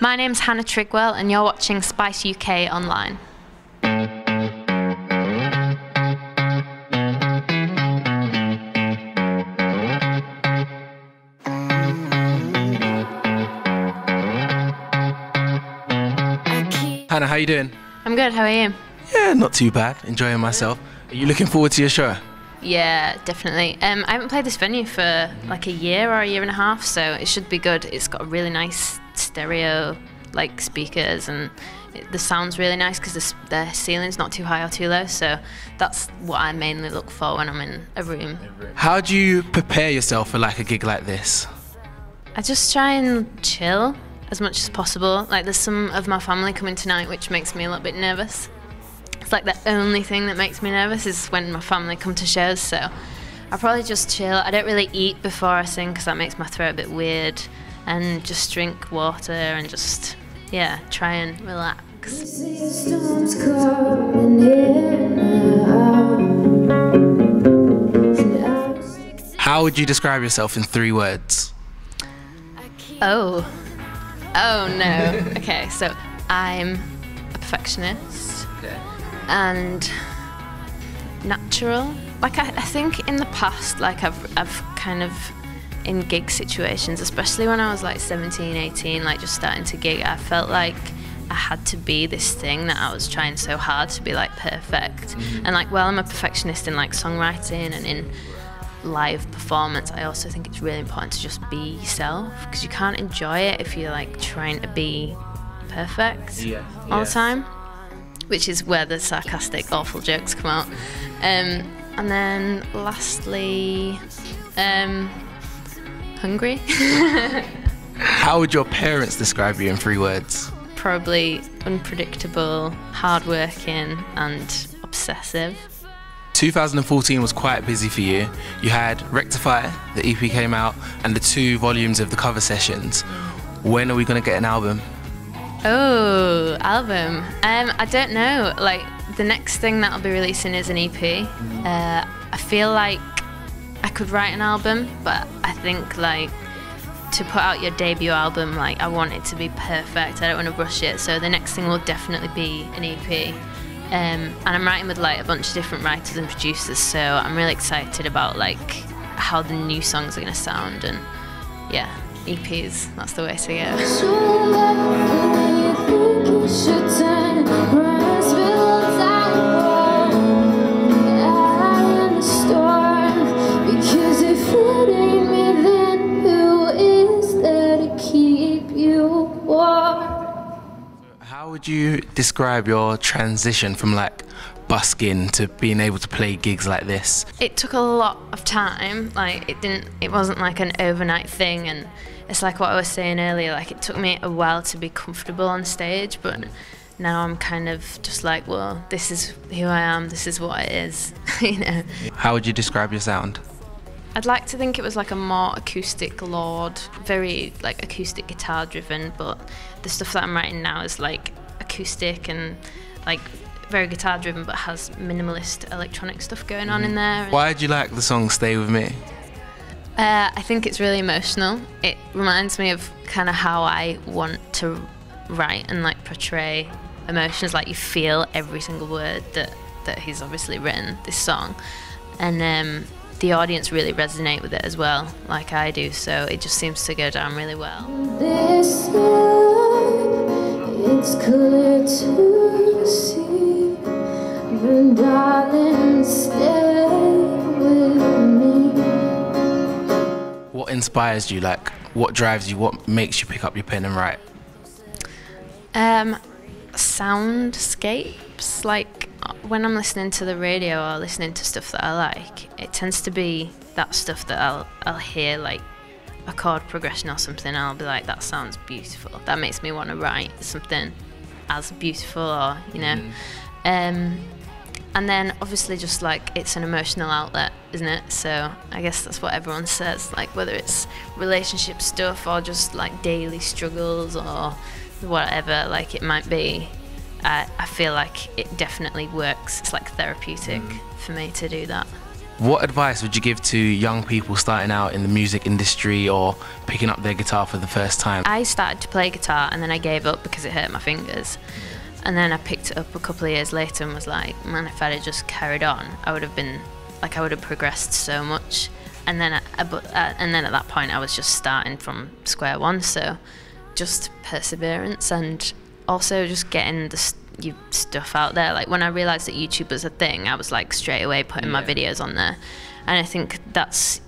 My name's Hannah Trigwell and you're watching Spice UK Online. Hannah, how you doing? I'm good, how are you? Yeah, not too bad. Enjoying myself. Are you looking forward to your show? Yeah, definitely. I haven't played this venue for like a year or a year and a half, so it should be good. It's got a really nice stereo like speakers, and the sound's really nice because the ceiling's not too high or too low, so that's what I mainly look for when I'm in a room. How do you prepare yourself for like a gig like this? I just try and chill as much as possible. Like, there's some of my family coming tonight, which makes me a little bit nervous. It's like the only thing that makes me nervous is when my family come to shows, so I probably just chill. I don't really eat before I sing because that makes my throat a bit weird, and just drink water and just, yeah, try and relax. How would you describe yourself in 3 words? Oh no. Okay, so I'm a perfectionist and natural. Like I think in the past, like I've kind of, in gig situations, especially when I was like 17, 18, like just starting to gig, I felt like I had to be this thing that I was trying so hard to be like perfect. And like, while I'm a perfectionist in like songwriting and in live performance, I also think it's really important to just be yourself, because you can't enjoy it if you're like trying to be perfect all the time, which is where the sarcastic, awful jokes come out. And then lastly, hungry. How would your parents describe you in 3 words? Probably unpredictable, hardworking, and obsessive. 2014 was quite busy for you. You had Rectify, the EP came out, and the 2 volumes of the cover sessions. When are we going to get an album? Oh, album. I don't know. Like, the next thing that I'll be releasing is an EP. I feel like I could write an album, but I think like to put out your debut album, like I want it to be perfect. I don't want to rush it. So the next thing will definitely be an EP. And I'm writing with like a bunch of different writers and producers, so I'm really excited about like how the new songs are going to sound. And yeah, EPs, that's the way to How would you describe your transition from like busking to being able to play gigs like this? It took a lot of time. Like, it wasn't like an overnight thing, and it's like what I was saying earlier, like it took me a while to be comfortable on stage, but now I'm kind of just like, well, this is who I am, this is what it is. You know. How would you describe your sound? I'd like to think it was like a more acoustic Lord, very like acoustic guitar driven, but the stuff that I'm writing now is like acoustic and like very guitar driven, but has minimalist electronic stuff going on in there. Why do you like the song Stay With Me? I think it's really emotional. It reminds me of kind of how I want to write and like portray emotions. Like, you feel every single word that he's obviously written this song, and the audience really resonate with it as well, like I do, so it just seems to go down really well. This love, it's clear to see, but darling, stay with me. What inspires you? Like, what drives you? What makes you pick up your pen and write? Soundscapes. Like, when I'm listening to the radio or listening to stuff that I like, it tends to be that stuff that I'll hear, like a chord progression or something, and I'll be like, that sounds beautiful. That makes me want to write something as beautiful, or you know. And then obviously just like, it's an emotional outlet, isn't it? So I guess that's what everyone says, like whether it's relationship stuff or just like daily struggles or whatever, like it might be. I feel like it definitely works. It's like therapeutic for me to do that. What advice would you give to young people starting out in the music industry or picking up their guitar for the first time? I started to play guitar and then I gave up because it hurt my fingers. And then I picked it up a couple of years later and was like, man, if I'd have just carried on, I would have progressed so much. And then at that point I was just starting from square one, so just perseverance and also just getting your stuff out there. Like when I realised that YouTube was a thing, I was like straight away putting my videos on there. And I think that's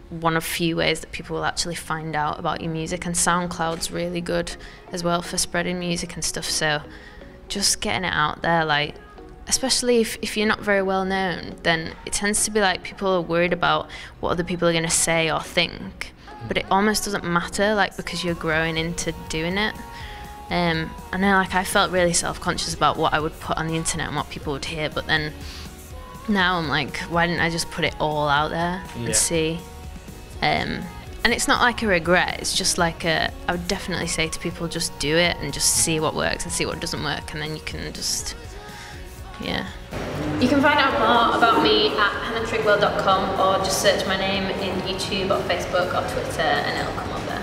one of few ways that people will actually find out about your music, and SoundCloud's really good as well for spreading music and stuff. So just getting it out there, like especially if you're not very well known, then it tends to be like people are worried about what other people are going to say or think, but it almost doesn't matter, like because you're growing into doing it. And then like I felt really self-conscious about what I would put on the internet and what people would hear, but then now I'm like, why didn't I just put it all out there and see? And it's not like a regret, it's just like I would definitely say to people, just do it and just see what works and see what doesn't work, and then you can just, You can find out more about me at hannahtrigwell.com or just search my name in YouTube or Facebook or Twitter and it'll come up there.